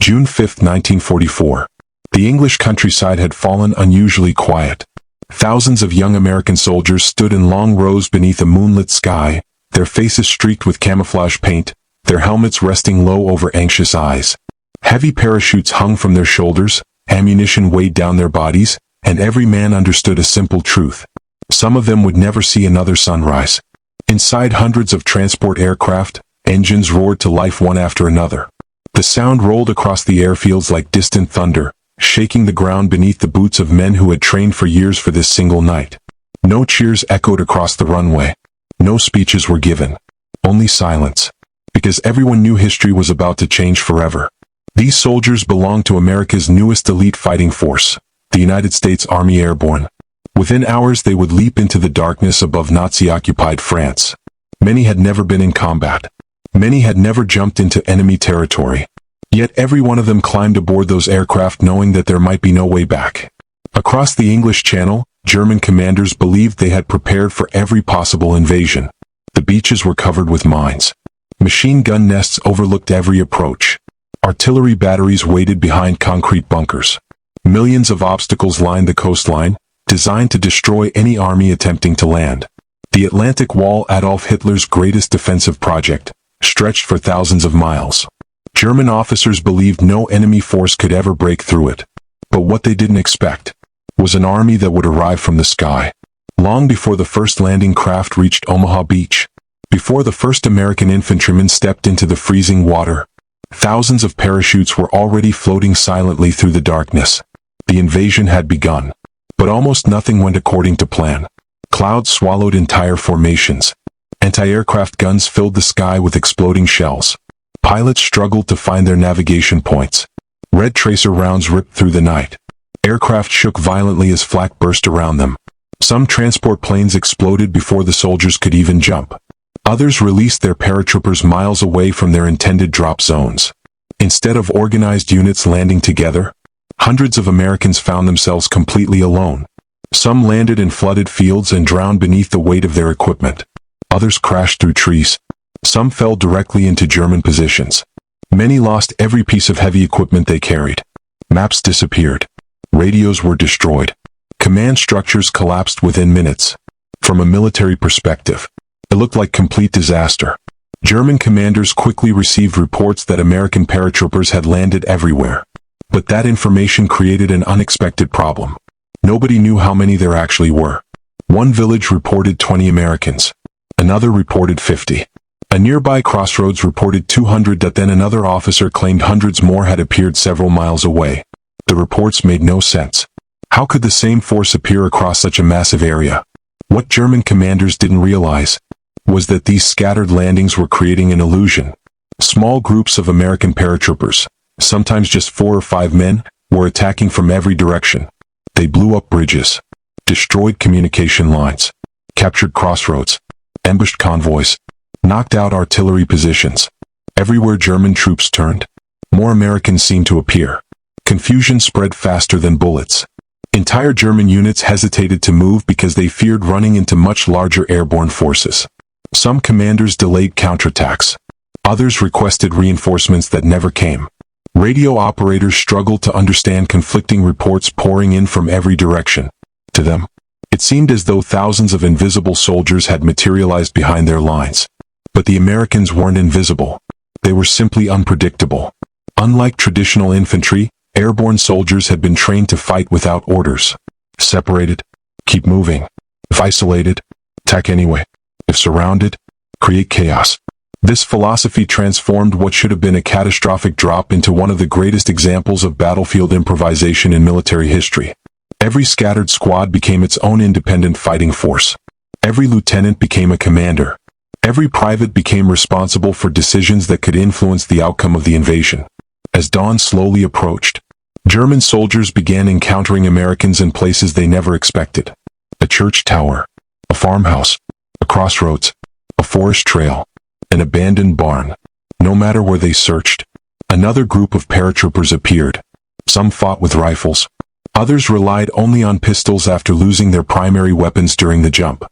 June 5, 1944. The English countryside had fallen unusually quiet. Thousands of young American soldiers stood in long rows beneath a moonlit sky, their faces streaked with camouflage paint, their helmets resting low over anxious eyes. Heavy parachutes hung from their shoulders, ammunition weighed down their bodies, and every man understood a simple truth. Some of them would never see another sunrise. Inside hundreds of transport aircraft, engines roared to life one after another. The sound rolled across the airfields like distant thunder, shaking the ground beneath the boots of men who had trained for years for this single night. No cheers echoed across the runway. No speeches were given. Only silence. Because everyone knew history was about to change forever. These soldiers belonged to America's newest elite fighting force, the United States Army Airborne. Within hours they would leap into the darkness above Nazi-occupied France. Many had never been in combat. Many had never jumped into enemy territory. Yet every one of them climbed aboard those aircraft knowing that there might be no way back. Across the English Channel, German commanders believed they had prepared for every possible invasion. The beaches were covered with mines. Machine gun nests overlooked every approach. Artillery batteries waited behind concrete bunkers. Millions of obstacles lined the coastline, designed to destroy any army attempting to land. The Atlantic Wall, Adolf Hitler's greatest defensive project, stretched for thousands of miles. German officers believed no enemy force could ever break through it. But what they didn't expect was an army that would arrive from the sky. Long before the first landing craft reached Omaha Beach, before the first American infantrymen stepped into the freezing water, thousands of parachutes were already floating silently through the darkness. The invasion had begun. But almost nothing went according to plan. Clouds swallowed entire formations. Anti-aircraft guns filled the sky with exploding shells. Pilots struggled to find their navigation points. Red tracer rounds ripped through the night. Aircraft shook violently as flak burst around them. Some transport planes exploded before the soldiers could even jump. Others released their paratroopers miles away from their intended drop zones. Instead of organized units landing together, hundreds of Americans found themselves completely alone. Some landed in flooded fields and drowned beneath the weight of their equipment. Others crashed through trees. Some fell directly into German positions. Many lost every piece of heavy equipment they carried. Maps disappeared. Radios were destroyed. Command structures collapsed within minutes. From a military perspective, it looked like complete disaster. German commanders quickly received reports that American paratroopers had landed everywhere. But that information created an unexpected problem. Nobody knew how many there actually were. One village reported 20 Americans. Another reported 50. A nearby crossroads reported 200. Then another officer claimed hundreds more had appeared several miles away. The reports made no sense. How could the same force appear across such a massive area? What German commanders didn't realize was that these scattered landings were creating an illusion. Small groups of American paratroopers, sometimes just 4 or 5 men, were attacking from every direction. They blew up bridges, destroyed communication lines, captured crossroads, ambushed convoys, knocked out artillery positions. Everywhere German troops turned, more Americans seemed to appear. Confusion spread faster than bullets. Entire German units hesitated to move because they feared running into much larger airborne forces. Some commanders delayed counterattacks. Others requested reinforcements that never came. Radio operators struggled to understand conflicting reports pouring in from every direction. To them, it seemed as though thousands of invisible soldiers had materialized behind their lines. But the Americans weren't invisible. They were simply unpredictable. Unlike traditional infantry, airborne soldiers had been trained to fight without orders. Separated, keep moving. If isolated, attack anyway. If surrounded, create chaos. This philosophy transformed what should have been a catastrophic drop into one of the greatest examples of battlefield improvisation in military history. Every scattered squad became its own independent fighting force. Every lieutenant became a commander. Every private became responsible for decisions that could influence the outcome of the invasion. As dawn slowly approached, German soldiers began encountering Americans in places they never expected. A church tower, a farmhouse, a crossroads, a forest trail, an abandoned barn. No matter where they searched, another group of paratroopers appeared. Some fought with rifles. Others relied only on pistols after losing their primary weapons during the jump.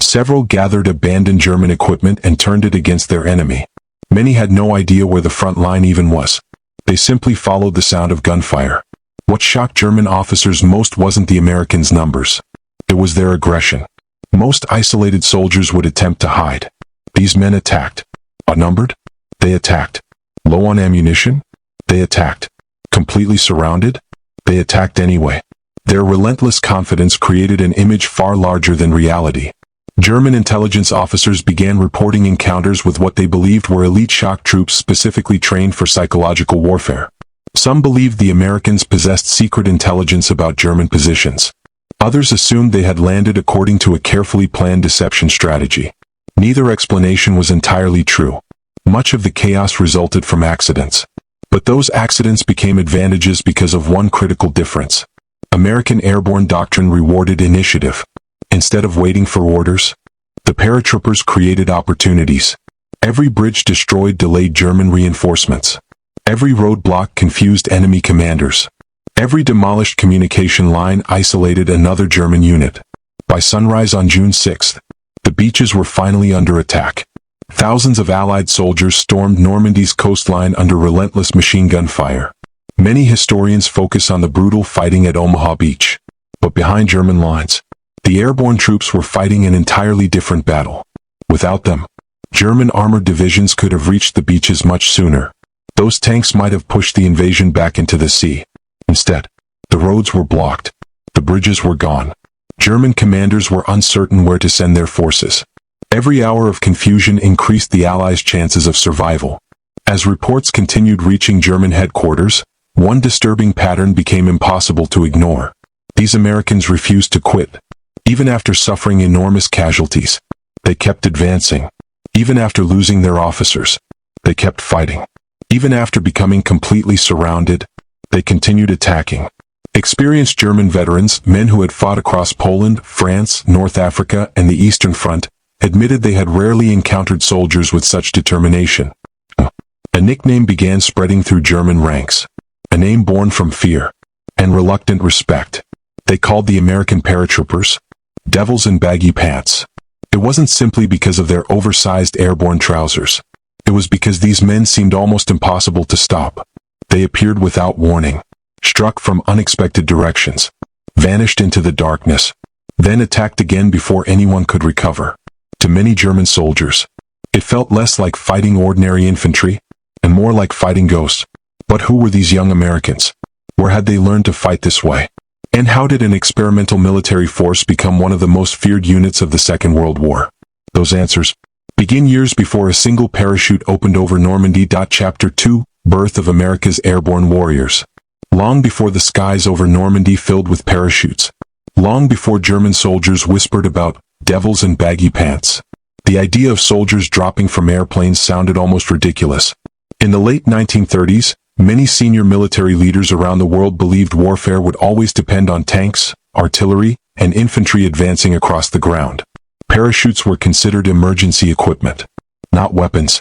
Several gathered abandoned German equipment and turned it against their enemy. Many had no idea where the front line even was. They They simply followed the sound of gunfire. What shocked German officers most wasn't the Americans' numbers. It was their aggression. Most isolated soldiers would attempt to hide. These men attacked. Outnumbered? They attacked. Low on ammunition? They attacked. Completely surrounded? They attacked anyway. Their relentless confidence created an image far larger than reality. German intelligence officers began reporting encounters with what they believed were elite shock troops specifically trained for psychological warfare. Some believed the Americans possessed secret intelligence about German positions. Others assumed they had landed according to a carefully planned deception strategy. Neither explanation was entirely true. Much of the chaos resulted from accidents. But those accidents became advantages because of one critical difference. American airborne doctrine rewarded initiative. Instead of waiting for orders, the paratroopers created opportunities. Every bridge destroyed delayed German reinforcements. Every roadblock confused enemy commanders. Every demolished communication line isolated another German unit. By sunrise on June 6th, the beaches were finally under attack. Thousands of Allied soldiers stormed Normandy's coastline under relentless machine gun fire. Many historians focus on the brutal fighting at Omaha Beach. But behind German lines, the airborne troops were fighting an entirely different battle. Without them, German armored divisions could have reached the beaches much sooner. Those tanks might have pushed the invasion back into the sea. Instead, the roads were blocked. The bridges were gone. German commanders were uncertain where to send their forces. Every hour of confusion increased the Allies' chances of survival. As reports continued reaching German headquarters, one disturbing pattern became impossible to ignore. These Americans refused to quit. Even after suffering enormous casualties, they kept advancing. Even after losing their officers, they kept fighting. Even after becoming completely surrounded, they continued attacking. Experienced German veterans, men who had fought across Poland, France, North Africa, and the Eastern Front, admitted they had rarely encountered soldiers with such determination. A nickname began spreading through German ranks. A name born from fear and reluctant respect. They called the American paratroopers devils in baggy pants. It wasn't simply because of their oversized airborne trousers. It was because these men seemed almost impossible to stop. They appeared without warning, struck from unexpected directions, vanished into the darkness, then attacked again before anyone could recover. To many German soldiers, it felt less like fighting ordinary infantry, and more like fighting ghosts. But who were these young Americans? Where had they learned to fight this way? And how did an experimental military force become one of the most feared units of the Second World War? Those answers begin years before a single parachute opened over Normandy. Chapter 2, Birth of America's Airborne Warriors. Long before the skies over Normandy filled with parachutes. Long before German soldiers whispered about devils in baggy pants. The idea of soldiers dropping from airplanes sounded almost ridiculous. In the late 1930s, many senior military leaders around the world believed warfare would always depend on tanks, artillery, and infantry advancing across the ground. Parachutes were considered emergency equipment, not weapons.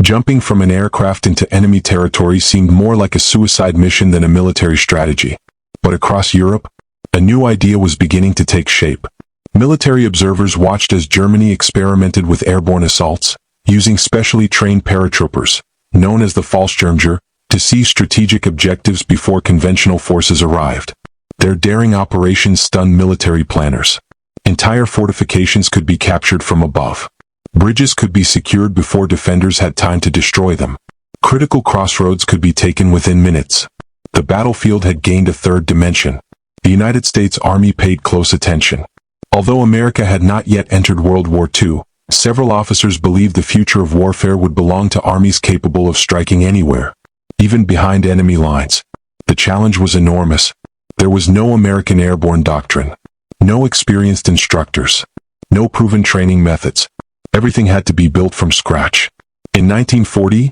Jumping from an aircraft into enemy territory seemed more like a suicide mission than a military strategy. But across Europe, a new idea was beginning to take shape. Military observers watched as Germany experimented with airborne assaults, using specially trained paratroopers, known as the Fallschirmjäger, to seize strategic objectives before conventional forces arrived. Their daring operations stunned military planners. Entire fortifications could be captured from above. Bridges could be secured before defenders had time to destroy them. Critical crossroads could be taken within minutes. The battlefield had gained a third dimension. The United States Army paid close attention. Although America had not yet entered World War II, several officers believed the future of warfare would belong to armies capable of striking anywhere, even behind enemy lines. The challenge was enormous. There was no American airborne doctrine, no experienced instructors, no proven training methods. Everything had to be built from scratch. In 1940,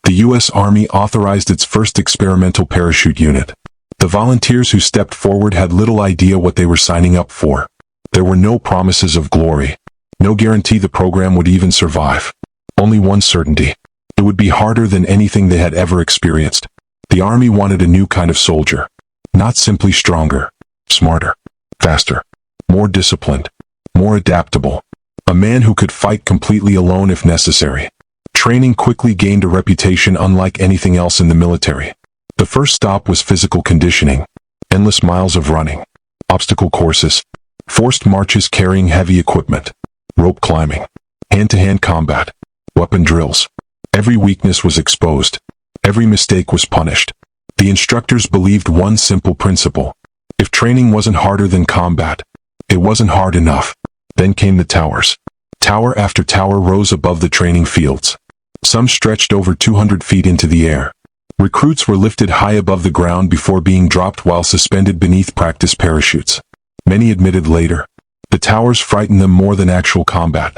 the U.S. Army authorized its first experimental parachute unit. The volunteers who stepped forward had little idea what they were signing up for. There were no promises of glory, no guarantee the program would even survive. Only one certainty. It would be harder than anything they had ever experienced. The Army wanted a new kind of soldier. Not simply stronger, smarter, faster, more disciplined, more adaptable. A man who could fight completely alone if necessary. Training quickly gained a reputation unlike anything else in the military. The first stop was physical conditioning. Endless miles of running, obstacle courses, forced marches carrying heavy equipment, rope climbing, hand-to-hand combat, weapon drills. Every weakness was exposed. Every mistake was punished. The instructors believed one simple principle. If training wasn't harder than combat, it wasn't hard enough. Then came the towers. Tower after tower rose above the training fields. Some stretched over 200 feet into the air. Recruits were lifted high above the ground before being dropped while suspended beneath practice parachutes. Many admitted later, the towers frightened them more than actual combat.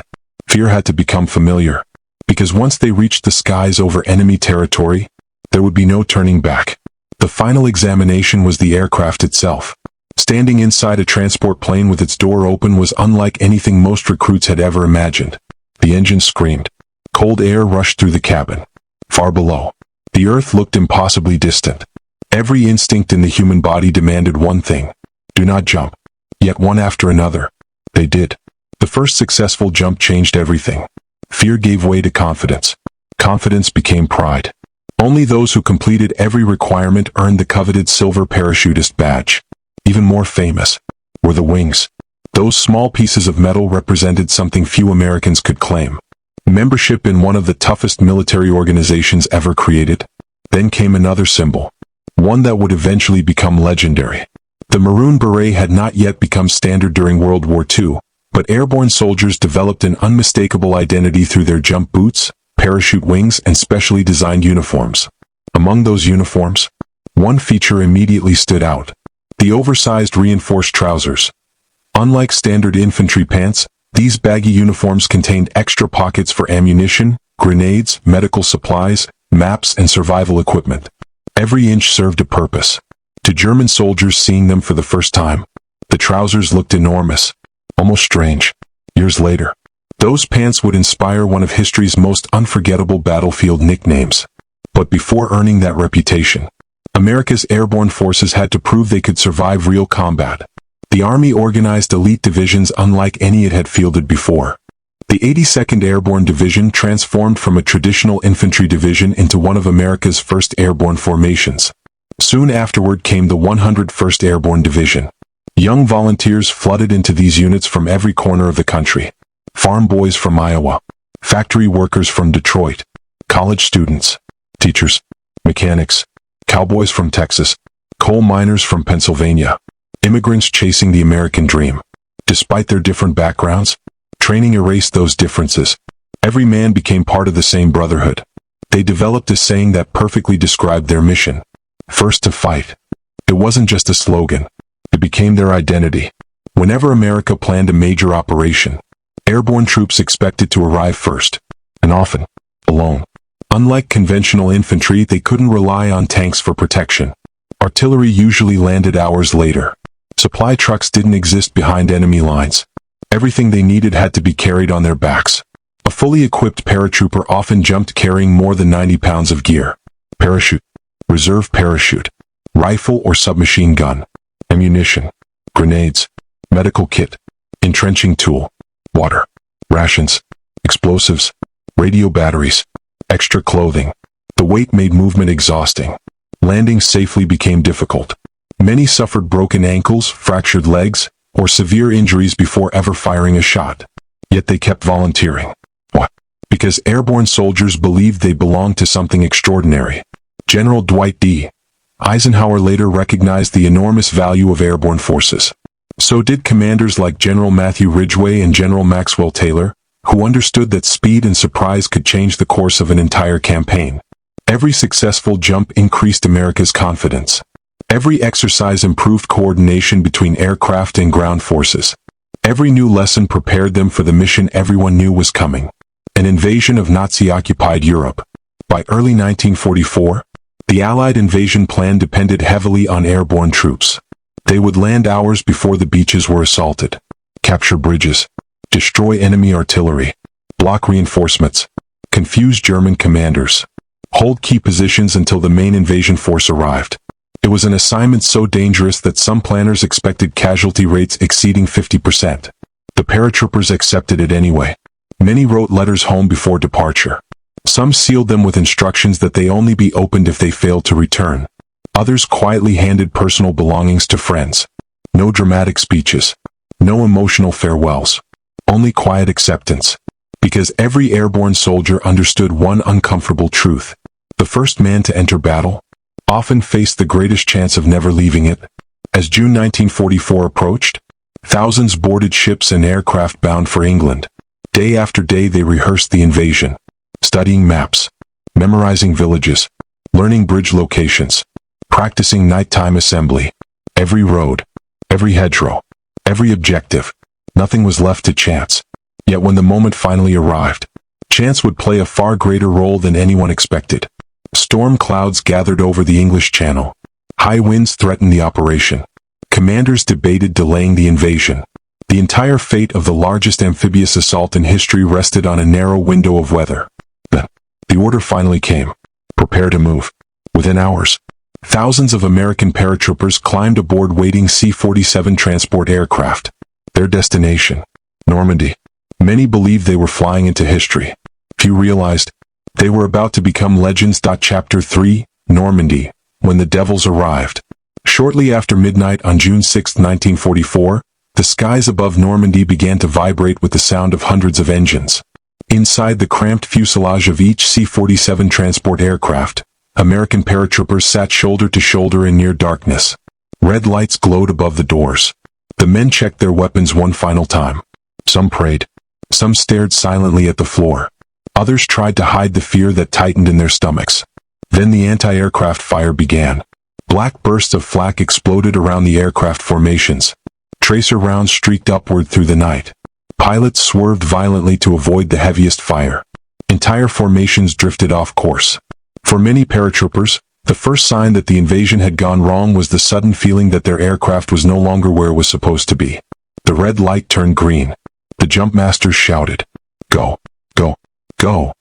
Fear had to become familiar, because once they reached the skies over enemy territory, there would be no turning back. The final examination was the aircraft itself. Standing inside a transport plane with its door open was unlike anything most recruits had ever imagined. The engine screamed. Cold air rushed through the cabin. Far below, the earth looked impossibly distant. Every instinct in the human body demanded one thing: do not jump. Yet one after another, they did. The first successful jump changed everything. Fear gave way to confidence. Confidence became pride. Only those who completed every requirement earned the coveted silver parachutist badge. Even more famous were the wings. Those small pieces of metal represented something few Americans could claim: membership in one of the toughest military organizations ever created. Then came another symbol, one that would eventually become legendary. The maroon beret had not yet become standard during World War II, but airborne soldiers developed an unmistakable identity through their jump boots, parachute wings, and specially designed uniforms. Among those uniforms, one feature immediately stood out: the oversized reinforced trousers. Unlike standard infantry pants, these baggy uniforms contained extra pockets for ammunition, grenades, medical supplies, maps, and survival equipment. Every inch served a purpose. To German soldiers seeing them for the first time, the trousers looked enormous, almost strange. Years later, those pants would inspire one of history's most unforgettable battlefield nicknames. But before earning that reputation, America's airborne forces had to prove they could survive real combat. The Army organized elite divisions unlike any it had fielded before. The 82nd Airborne Division transformed from a traditional infantry division into one of America's first airborne formations. Soon afterward came the 101st Airborne Division. Young volunteers flooded into these units from every corner of the country. Farm boys from Iowa, factory workers from Detroit, college students, teachers, mechanics, cowboys from Texas, coal miners from Pennsylvania, immigrants chasing the American dream. Despite their different backgrounds, training erased those differences. Every man became part of the same brotherhood. They developed a saying that perfectly described their mission: first to fight. It wasn't just a slogan. It became their identity. Whenever America planned a major operation, airborne troops expected to arrive first, and often alone. Unlike conventional infantry, they couldn't rely on tanks for protection. Artillery usually landed hours later. Supply trucks didn't exist behind enemy lines. Everything they needed had to be carried on their backs. A fully equipped paratrooper often jumped carrying more than 90 pounds of gear: parachute, reserve parachute, rifle or submachine gun, ammunition, grenades, medical kit, entrenching tool, water, rations, explosives, radio batteries, extra clothing. The weight made movement exhausting. Landing safely became difficult. Many suffered broken ankles, fractured legs, or severe injuries before ever firing a shot. Yet they kept volunteering. Why? Because airborne soldiers believed they belonged to something extraordinary. General Dwight D. Eisenhower later recognized the enormous value of airborne forces. So did commanders like General Matthew Ridgway and General Maxwell Taylor, who understood that speed and surprise could change the course of an entire campaign. Every successful jump increased America's confidence. Every exercise improved coordination between aircraft and ground forces. Every new lesson prepared them for the mission everyone knew was coming: an invasion of Nazi-occupied Europe. By early 1944, the Allied invasion plan depended heavily on airborne troops. They would land hours before the beaches were assaulted, capture bridges, destroy enemy artillery, block reinforcements, confuse German commanders, hold key positions until the main invasion force arrived. It was an assignment so dangerous that some planners expected casualty rates exceeding 50%. The paratroopers accepted it anyway. Many wrote letters home before departure. Some sealed them with instructions that they only be opened if they failed to return. Others quietly handed personal belongings to friends. No dramatic speeches. No emotional farewells. Only quiet acceptance. Because every airborne soldier understood one uncomfortable truth. The first man to enter battle often faced the greatest chance of never leaving it. As June 1944 approached, thousands boarded ships and aircraft bound for England. Day after day they rehearsed the invasion, studying maps, memorizing villages, learning bridge locations, practicing nighttime assembly. Every road, every hedgerow, every objective, nothing was left to chance. Yet when the moment finally arrived, chance would play a far greater role than anyone expected. Storm clouds gathered over the English Channel. High winds threatened the operation. Commanders debated delaying the invasion. The entire fate of the largest amphibious assault in history rested on a narrow window of weather. Then, the order finally came. Prepare to move. Within hours, thousands of American paratroopers climbed aboard waiting C-47 transport aircraft. Their destination, Normandy. Many believed they were flying into history. Few realized they were about to become legends. Chapter 3, Normandy, when the devils arrived. Shortly after midnight on June 6, 1944, the skies above Normandy began to vibrate with the sound of hundreds of engines. Inside the cramped fuselage of each C-47 transport aircraft, American paratroopers sat shoulder to shoulder in near darkness. Red lights glowed above the doors. The men checked their weapons one final time. Some prayed. Some stared silently at the floor. Others tried to hide the fear that tightened in their stomachs. Then the anti-aircraft fire began. Black bursts of flak exploded around the aircraft formations. Tracer rounds streaked upward through the night. Pilots swerved violently to avoid the heaviest fire. Entire formations drifted off course. For many paratroopers, the first sign that the invasion had gone wrong was the sudden feeling that their aircraft was no longer where it was supposed to be. The red light turned green. The jump masters shouted, "Go, go, go,"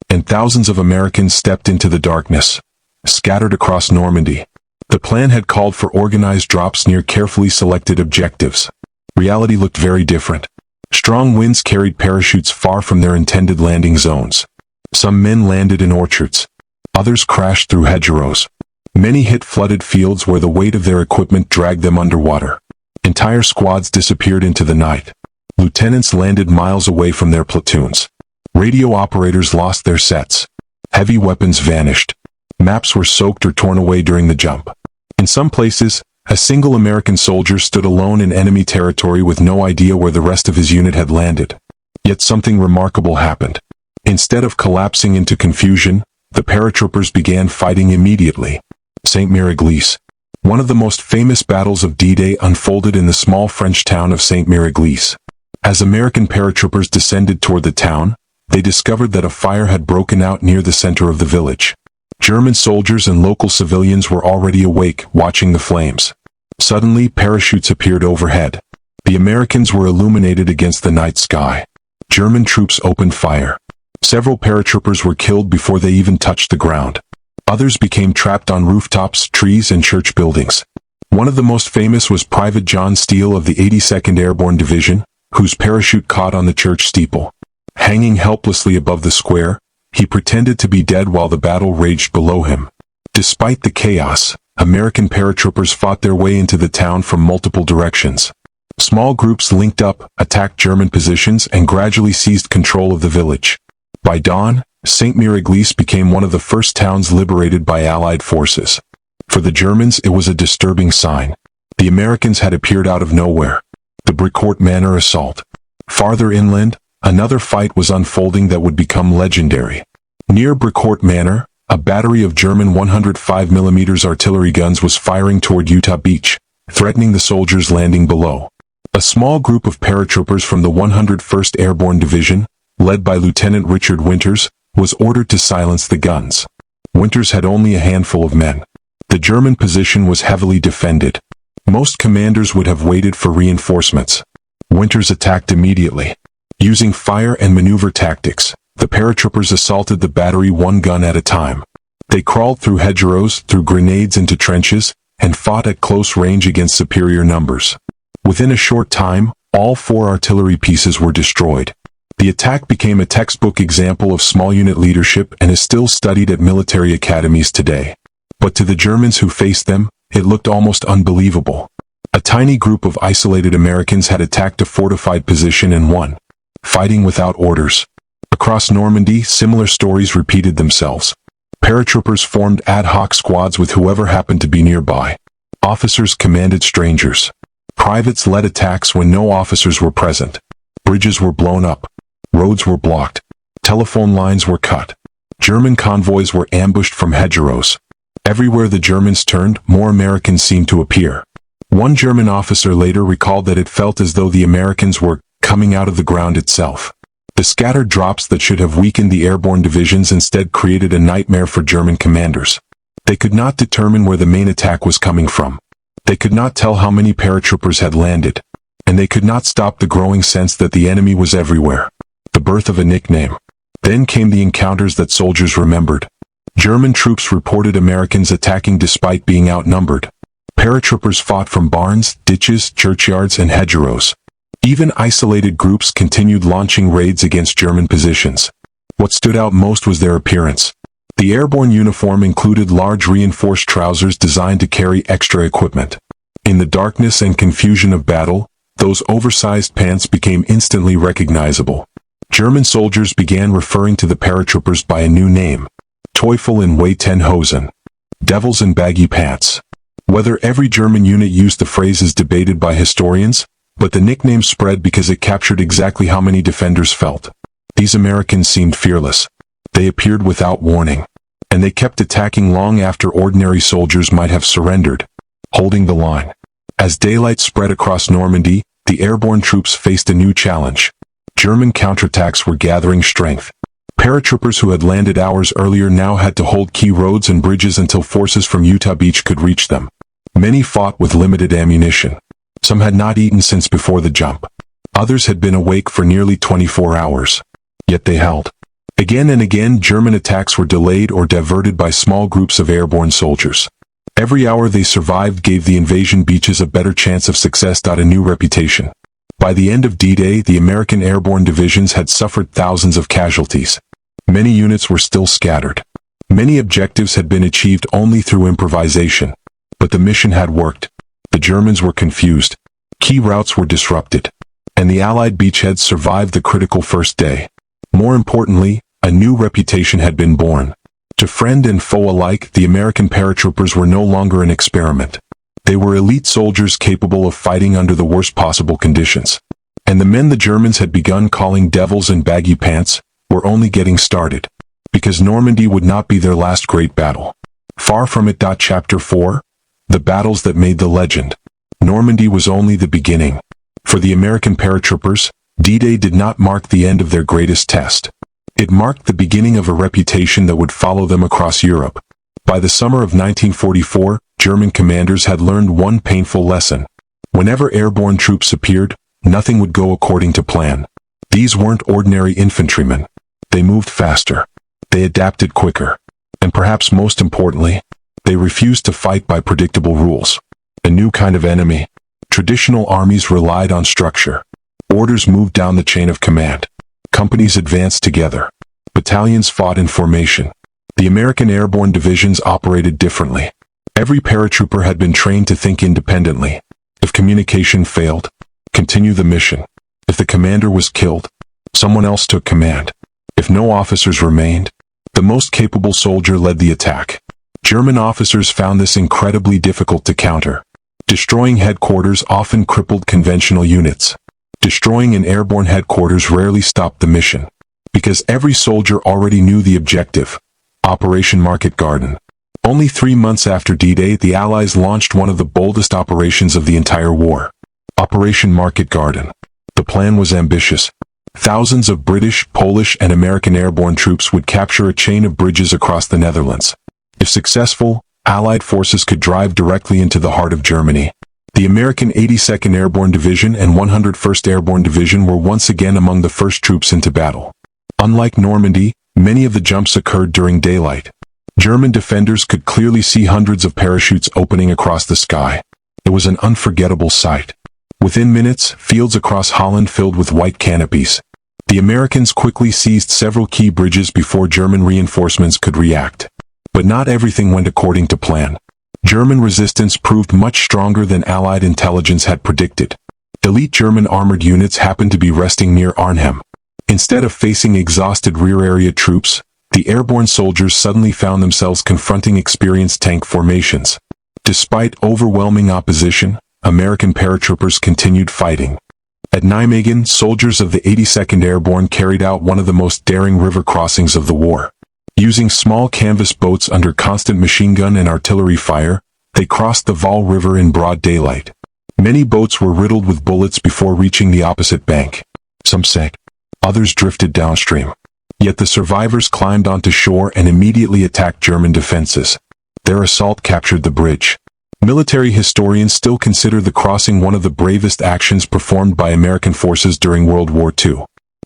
and thousands of Americans stepped into the darkness, scattered across Normandy. The plan had called for organized drops near carefully selected objectives. Reality looked very different. Strong winds carried parachutes far from their intended landing zones. Some men landed in orchards. Others crashed through hedgerows. Many hit flooded fields where the weight of their equipment dragged them underwater. Entire squads disappeared into the night. Lieutenants landed miles away from their platoons. Radio operators lost their sets. Heavy weapons vanished. Maps were soaked or torn away during the jump. In some places, a single American soldier stood alone in enemy territory with no idea where the rest of his unit had landed. Yet something remarkable happened. Instead of collapsing into confusion, the paratroopers began fighting immediately. Saint-Mère-Église. One of the most famous battles of D-Day unfolded in the small French town of Saint-Mère-Église. As American paratroopers descended toward the town, they discovered that a fire had broken out near the center of the village. German soldiers and local civilians were already awake, watching the flames. Suddenly, parachutes appeared overhead. The Americans were illuminated against the night sky. German troops opened fire. Several paratroopers were killed before they even touched the ground. Others became trapped on rooftops, trees, and church buildings. One of the most famous was Private John Steele of the 82nd Airborne Division, whose parachute caught on the church steeple. Hanging helplessly above the square, he pretended to be dead while the battle raged below him. Despite the chaos, American paratroopers fought their way into the town from multiple directions. Small groups linked up, attacked German positions, and gradually seized control of the village. By dawn, Saint-Mère-Église became one of the first towns liberated by Allied forces. For the Germans, it was a disturbing sign. The Americans had appeared out of nowhere. The Bricourt Manor assault. Farther inland, another fight was unfolding that would become legendary. Near Bricourt Manor, a battery of German 105mm artillery guns was firing toward Utah Beach, threatening the soldiers landing below. A small group of paratroopers from the 101st Airborne Division, led by Lieutenant Richard Winters, was ordered to silence the guns. Winters had only a handful of men. The German position was heavily defended. Most commanders would have waited for reinforcements. Winters attacked immediately. Using fire and maneuver tactics, the paratroopers assaulted the battery one gun at a time. They crawled through hedgerows, threw grenades into trenches, and fought at close range against superior numbers. Within a short time, all 4 artillery pieces were destroyed. The attack became a textbook example of small unit leadership and is still studied at military academies today. But to the Germans who faced them, it looked almost unbelievable. A tiny group of isolated Americans had attacked a fortified position and won, fighting without orders. Across Normandy, similar stories repeated themselves. Paratroopers formed ad hoc squads with whoever happened to be nearby. Officers commanded strangers. Privates led attacks when no officers were present. Bridges were blown up. Roads were blocked. Telephone lines were cut. German convoys were ambushed from hedgerows. Everywhere the Germans turned, more Americans seemed to appear. One German officer later recalled that it felt as though the Americans were coming out of the ground itself. The scattered drops that should have weakened the airborne divisions instead created a nightmare for German commanders. They could not determine where the main attack was coming from. They could not tell how many paratroopers had landed. And they could not stop the growing sense that the enemy was everywhere. The birth of a nickname. Then came the encounters that soldiers remembered. German troops reported Americans attacking despite being outnumbered. Paratroopers fought from barns, ditches, churchyards, and hedgerows. Even isolated groups continued launching raids against German positions. What stood out most was their appearance. The airborne uniform included large reinforced trousers designed to carry extra equipment. In the darkness and confusion of battle, those oversized pants became instantly recognizable. German soldiers began referring to the paratroopers by a new name: Teufel in Weitenhosen, devils in baggy pants. Whether every German unit used the phrase is debated by historians, but the nickname spread because it captured exactly how many defenders felt. These Americans seemed fearless. They appeared without warning. And they kept attacking long after ordinary soldiers might have surrendered, holding the line. As daylight spread across Normandy, the airborne troops faced a new challenge. German counterattacks were gathering strength. Paratroopers who had landed hours earlier now had to hold key roads and bridges until forces from Utah Beach could reach them. Many fought with limited ammunition. Some had not eaten since before the jump. Others had been awake for nearly 24 hours. Yet they held. Again and again, German attacks were delayed or diverted by small groups of airborne soldiers. Every hour they survived gave the invasion beaches a better chance of success. A new reputation. By the end of D-Day, the American airborne divisions had suffered thousands of casualties. Many units were still scattered. Many objectives had been achieved only through improvisation. But the mission had worked. The Germans were confused. Key routes were disrupted. And the Allied beachheads survived the critical first day. More importantly, a new reputation had been born. To friend and foe alike, the American paratroopers were no longer an experiment. They were elite soldiers capable of fighting under the worst possible conditions. And the men the Germans had begun calling devils in baggy pants were only getting started. Because Normandy would not be their last great battle. Far from it. Chapter 4. The battles that made the legend. Normandy was only the beginning. For the American paratroopers, D-Day did not mark the end of their greatest test. It marked the beginning of a reputation that would follow them across Europe. By the summer of 1944, German commanders had learned one painful lesson. Whenever airborne troops appeared, nothing would go according to plan. These weren't ordinary infantrymen. They moved faster. They adapted quicker. And perhaps most importantly, they refused to fight by predictable rules. A new kind of enemy. Traditional armies relied on structure. Orders moved down the chain of command. Companies advanced together. Battalions fought in formation. The American airborne divisions operated differently. Every paratrooper had been trained to think independently. If communication failed, continue the mission. If the commander was killed, someone else took command. If no officers remained, the most capable soldier led the attack. German officers found this incredibly difficult to counter. Destroying headquarters often crippled conventional units. Destroying an airborne headquarters rarely stopped the mission. Because every soldier already knew the objective. Operation Market Garden. Only 3 months after D-Day, the Allies launched one of the boldest operations of the entire war. Operation Market Garden. The plan was ambitious. Thousands of British, Polish, and American airborne troops would capture a chain of bridges across the Netherlands. If successful, Allied forces could drive directly into the heart of Germany. The American 82nd Airborne Division and 101st Airborne Division were once again among the first troops into battle. Unlike Normandy, many of the jumps occurred during daylight. German defenders could clearly see hundreds of parachutes opening across the sky. It was an unforgettable sight. Within minutes, fields across Holland filled with white canopies. The Americans quickly seized several key bridges before German reinforcements could react. But not everything went according to plan. German resistance proved much stronger than Allied intelligence had predicted. Elite German armored units happened to be resting near Arnhem. Instead of facing exhausted rear-area troops, the airborne soldiers suddenly found themselves confronting experienced tank formations. Despite overwhelming opposition, American paratroopers continued fighting. At Nijmegen, soldiers of the 82nd Airborne carried out one of the most daring river crossings of the war. Using small canvas boats under constant machine gun and artillery fire, they crossed the Vaal River in broad daylight. Many boats were riddled with bullets before reaching the opposite bank. Some sank. Others drifted downstream. Yet the survivors climbed onto shore and immediately attacked German defenses. Their assault captured the bridge. Military historians still consider the crossing one of the bravest actions performed by American forces during World War II.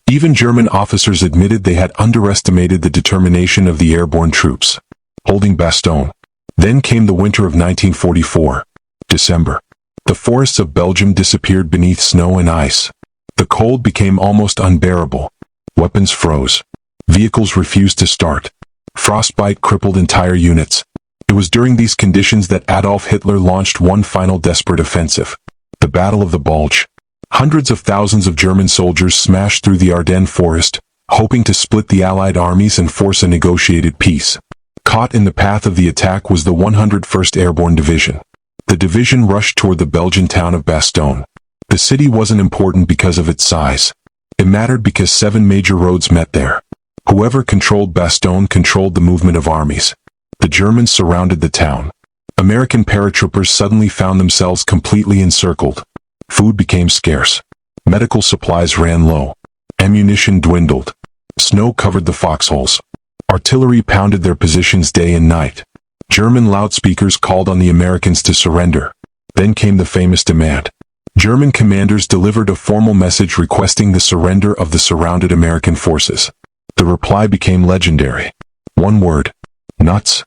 Even German officers admitted they had underestimated the determination of the airborne troops. Holding Bastogne. Then came the winter of 1944. December. The forests of Belgium disappeared beneath snow and ice. The cold became almost unbearable. Weapons froze. Vehicles refused to start. Frostbite crippled entire units. It was during these conditions that Adolf Hitler launched one final desperate offensive. The Battle of the Bulge. Hundreds of thousands of German soldiers smashed through the Ardennes forest, hoping to split the Allied armies and force a negotiated peace. Caught in the path of the attack was the 101st Airborne Division. The division rushed toward the Belgian town of Bastogne. The city wasn't important because of its size. It mattered because 7 major roads met there. Whoever controlled Bastogne controlled the movement of armies. The Germans surrounded the town. American paratroopers suddenly found themselves completely encircled. Food became scarce. Medical supplies ran low. Ammunition dwindled. Snow covered the foxholes. Artillery pounded their positions day and night. German loudspeakers called on the Americans to surrender. Then came the famous demand. German commanders delivered a formal message requesting the surrender of the surrounded American forces. The reply became legendary. One word. Nuts.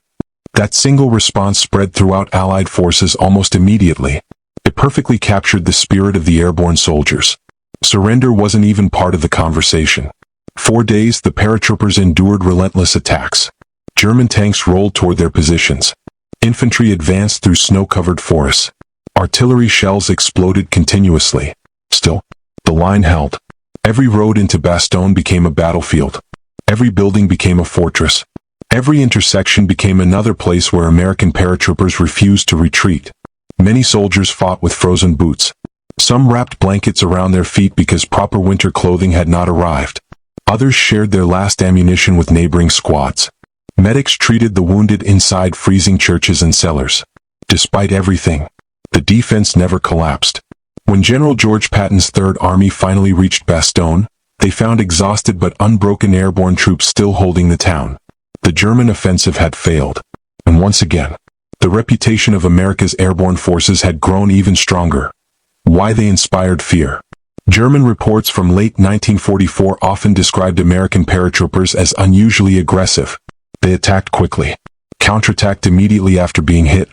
That single response spread throughout Allied forces almost immediately. It perfectly captured the spirit of the airborne soldiers. Surrender wasn't even part of the conversation. 4 days the paratroopers endured relentless attacks. German tanks rolled toward their positions. Infantry advanced through snow-covered forests. Artillery shells exploded continuously. Still, the line held. Every road into Bastogne became a battlefield. Every building became a fortress. Every intersection became another place where American paratroopers refused to retreat. Many soldiers fought with frozen boots. Some wrapped blankets around their feet because proper winter clothing had not arrived. Others shared their last ammunition with neighboring squads. Medics treated the wounded inside freezing churches and cellars. Despite everything, the defense never collapsed. When General George Patton's Third Army finally reached Bastogne, they found exhausted but unbroken airborne troops still holding the town. The German offensive had failed. And once again, the reputation of America's airborne forces had grown even stronger. Why they inspired fear. German reports from late 1944 often described American paratroopers as unusually aggressive. They attacked quickly, counterattacked immediately after being hit,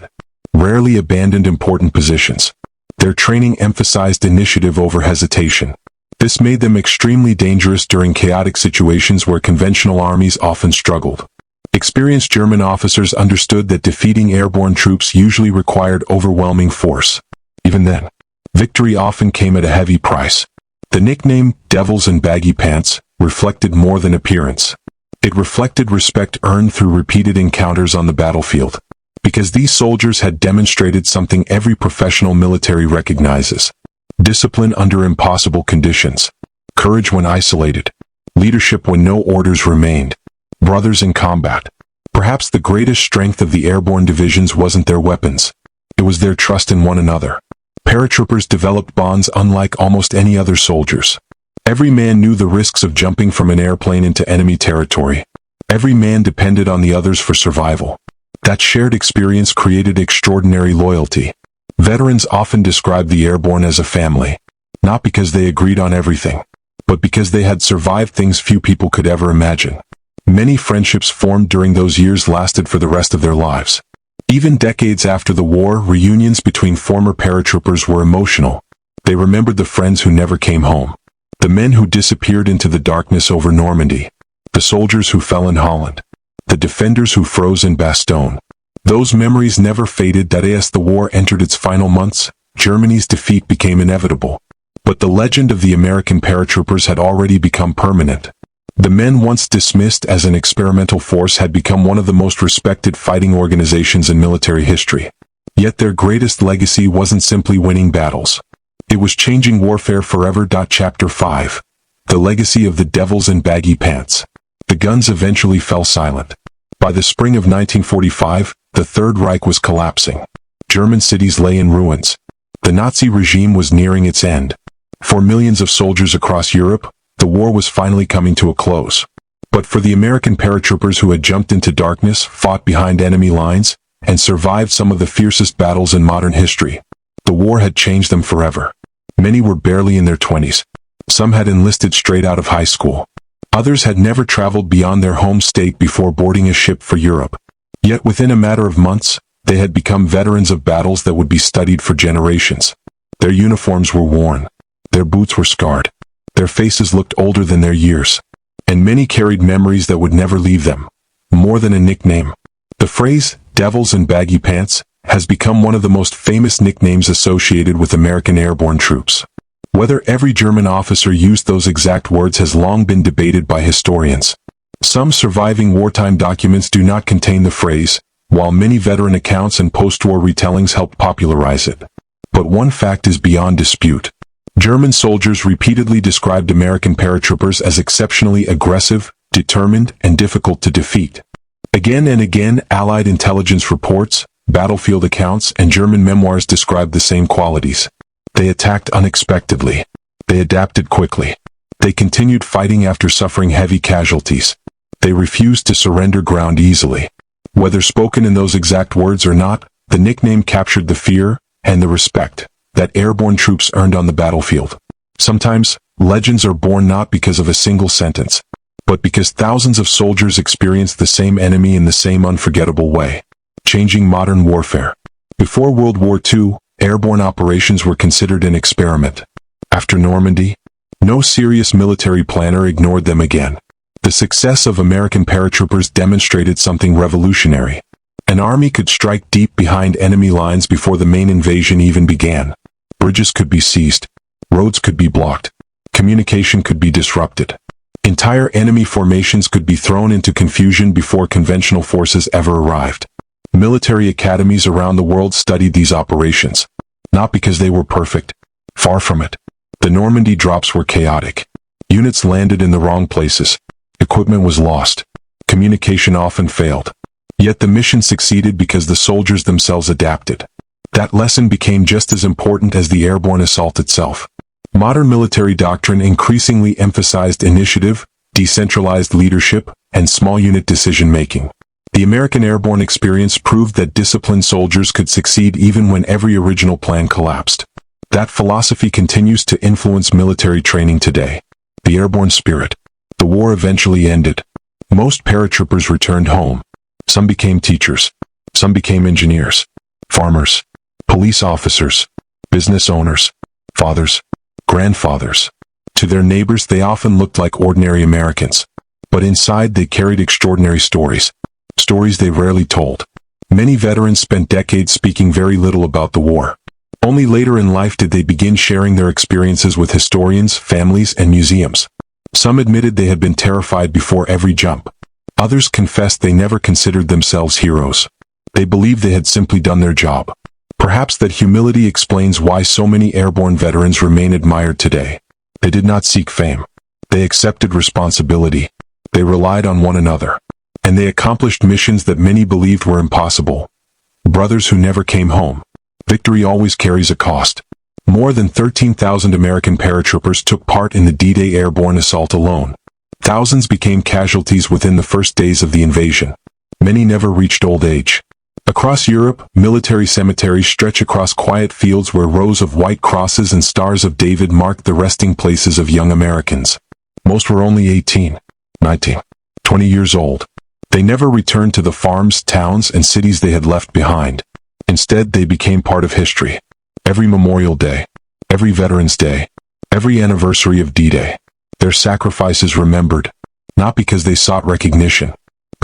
rarely abandoned important positions. Their training emphasized initiative over hesitation. This made them extremely dangerous during chaotic situations where conventional armies often struggled. Experienced German officers understood that defeating airborne troops usually required overwhelming force. Even then, victory often came at a heavy price. The nickname, Devils and Baggy Pants, reflected more than appearance. It reflected respect earned through repeated encounters on the battlefield. Because these soldiers had demonstrated something every professional military recognizes. Discipline under impossible conditions. Courage when isolated. Leadership when no orders remained. Brothers in combat. Perhaps the greatest strength of the airborne divisions wasn't their weapons. It was their trust in one another. Paratroopers developed bonds unlike almost any other soldiers. Every man knew the risks of jumping from an airplane into enemy territory. Every man depended on the others for survival. That shared experience created extraordinary loyalty. Veterans often described the airborne as a family, not because they agreed on everything, but because they had survived things few people could ever imagine. Many friendships formed during those years lasted for the rest of their lives. Even decades after the war, reunions between former paratroopers were emotional. They remembered the friends who never came home, the men who disappeared into the darkness over Normandy, the soldiers who fell in Holland. the defenders who froze in Bastogne. Those memories never faded. As the war entered its final months, Germany's defeat became inevitable. But the legend of the American paratroopers had already become permanent. The men once dismissed as an experimental force had become one of the most respected fighting organizations in military history. Yet their greatest legacy wasn't simply winning battles. It was changing warfare forever. Chapter 5. The Legacy of the Devils in Baggy Pants. The guns eventually fell silent. By the spring of 1945, the Third Reich was collapsing. German cities lay in ruins. The Nazi regime was nearing its end. For millions of soldiers across Europe, the war was finally coming to a close. But for the American paratroopers who had jumped into darkness, fought behind enemy lines, and survived some of the fiercest battles in modern history, the war had changed them forever. Many were barely in their 20s. Some had enlisted straight out of high school. Others had never traveled beyond their home state before boarding a ship for Europe. Yet within a matter of months, they had become veterans of battles that would be studied for generations. Their uniforms were worn. Their boots were scarred. Their faces looked older than their years. And many carried memories that would never leave them. More than a nickname. The phrase, "Devils in Baggy Pants," has become one of the most famous nicknames associated with American airborne troops. Whether every German officer used those exact words has long been debated by historians. Some surviving wartime documents do not contain the phrase, while many veteran accounts and post-war retellings helped popularize it. But one fact is beyond dispute. German soldiers repeatedly described American paratroopers as exceptionally aggressive, determined, and difficult to defeat. Again and again, Allied intelligence reports, battlefield accounts, and German memoirs described the same qualities. They attacked unexpectedly. They adapted quickly. They continued fighting after suffering heavy casualties. They refused to surrender ground easily. Whether spoken in those exact words or not, the nickname captured the fear and the respect that airborne troops earned on the battlefield. Sometimes, legends are born not because of a single sentence, but because thousands of soldiers experienced the same enemy in the same unforgettable way. Changing modern warfare. Before World War II, airborne operations were considered an experiment. After Normandy, no serious military planner ignored them again. The success of American paratroopers demonstrated something revolutionary. An army could strike deep behind enemy lines before the main invasion even began. Bridges could be seized. Roads could be blocked. Communication could be disrupted. Entire enemy formations could be thrown into confusion before conventional forces ever arrived. Military academies around the world studied these operations. Not because they were perfect. Far from it. The Normandy drops were chaotic. Units landed in the wrong places. Equipment was lost. Communication often failed. Yet the mission succeeded because the soldiers themselves adapted. That lesson became just as important as the airborne assault itself. Modern military doctrine increasingly emphasized initiative, decentralized leadership, and small unit decision-making. The American airborne experience proved that disciplined soldiers could succeed even when every original plan collapsed. That philosophy continues to influence military training today. The airborne spirit. The war eventually ended. Most paratroopers returned home. Some became teachers. Some became engineers, farmers, police officers, business owners, fathers, grandfathers. To their neighbors, they often looked like ordinary Americans. But inside, they carried extraordinary stories. Stories they rarely told. Many veterans spent decades speaking very little about the war. Only later in life did they begin sharing their experiences with historians, families, and museums. Some admitted they had been terrified before every jump. Others confessed they never considered themselves heroes. They believed they had simply done their job. Perhaps that humility explains why so many airborne veterans remain admired today. They did not seek fame. They accepted responsibility. They relied on one another. And they accomplished missions that many believed were impossible. Brothers who never came home. Victory always carries a cost. More than 13,000 American paratroopers took part in the D-Day airborne assault alone. Thousands became casualties within the first days of the invasion. Many never reached old age. Across Europe, military cemeteries stretch across quiet fields where rows of white crosses and stars of David marked the resting places of young Americans. Most were only 18, 19, 20 years old. They never returned to the farms, towns, and cities they had left behind. Instead, they became part of history. Every Memorial Day, every Veterans Day, every anniversary of D-Day. Their sacrifices remembered, not because they sought recognition,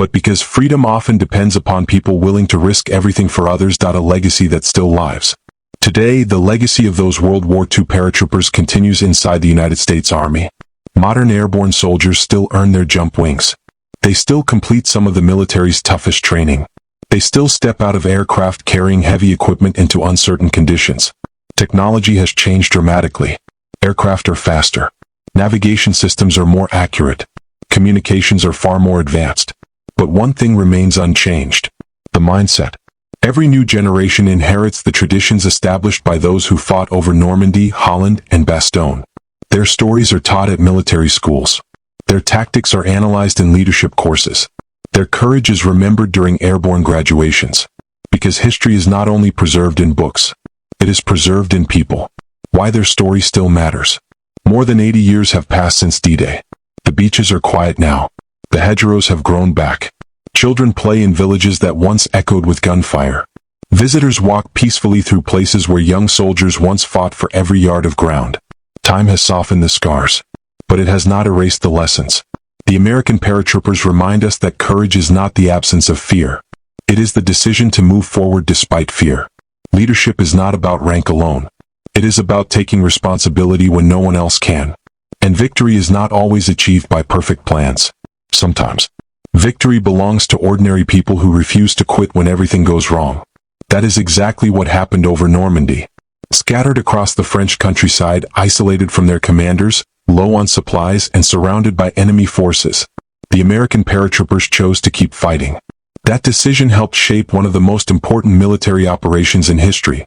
but because freedom often depends upon people willing to risk everything for others. A legacy that still lives. Today, the legacy of those World War II paratroopers continues inside the United States Army. Modern airborne soldiers still earn their jump wings. They still complete some of the military's toughest training. They still step out of aircraft carrying heavy equipment into uncertain conditions. Technology has changed dramatically. Aircraft are faster. Navigation systems are more accurate. Communications are far more advanced. But one thing remains unchanged: the mindset. Every new generation inherits the traditions established by those who fought over Normandy, Holland, and Bastogne. Their stories are taught at military schools. Their tactics are analyzed in leadership courses. Their courage is remembered during airborne graduations. Because history is not only preserved in books, it is preserved in people. Why their story still matters. More than 80 years have passed since D-Day. The beaches are quiet now. The hedgerows have grown back. Children play in villages that once echoed with gunfire. Visitors walk peacefully through places where young soldiers once fought for every yard of ground. Time has softened the scars, but it has not erased the lessons. The American paratroopers remind us that courage is not the absence of fear. It is the decision to move forward despite fear. Leadership is not about rank alone. It is about taking responsibility when no one else can. And victory is not always achieved by perfect plans. Sometimes, victory belongs to ordinary people who refuse to quit when everything goes wrong. That is exactly what happened over Normandy. Scattered across the French countryside, isolated from their commanders, low on supplies, and surrounded by enemy forces, the American paratroopers chose to keep fighting. That decision helped shape one of the most important military operations in history.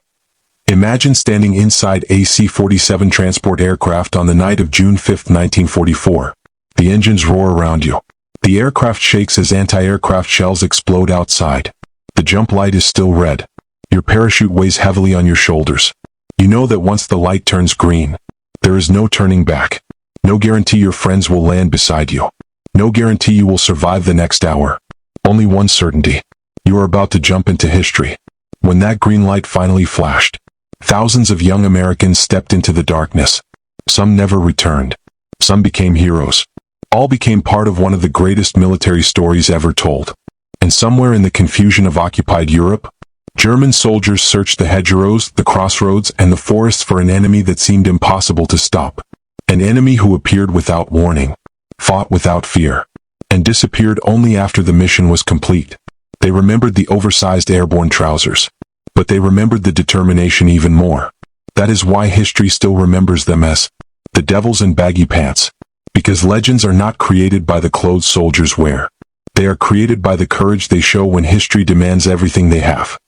Imagine standing inside a C-47 transport aircraft on the night of June 5, 1944. The engines roar around you. The aircraft shakes as anti-aircraft shells explode outside. The jump light is still red. Your parachute weighs heavily on your shoulders. You know that once the light turns green, there is no turning back. No guarantee your friends will land beside you. No guarantee you will survive the next hour. Only one certainty: you are about to jump into history. When that green light finally flashed, thousands of young Americans stepped into the darkness. Some never returned. Some became heroes. All became part of one of the greatest military stories ever told. And somewhere in the confusion of occupied Europe, German soldiers searched the hedgerows, the crossroads, and the forests for an enemy that seemed impossible to stop. An enemy who appeared without warning, fought without fear, and disappeared only after the mission was complete. They remembered the oversized airborne trousers, but they remembered the determination even more. That is why history still remembers them as the devils in baggy pants. Because legends are not created by the clothes soldiers wear. They are created by the courage they show when history demands everything they have.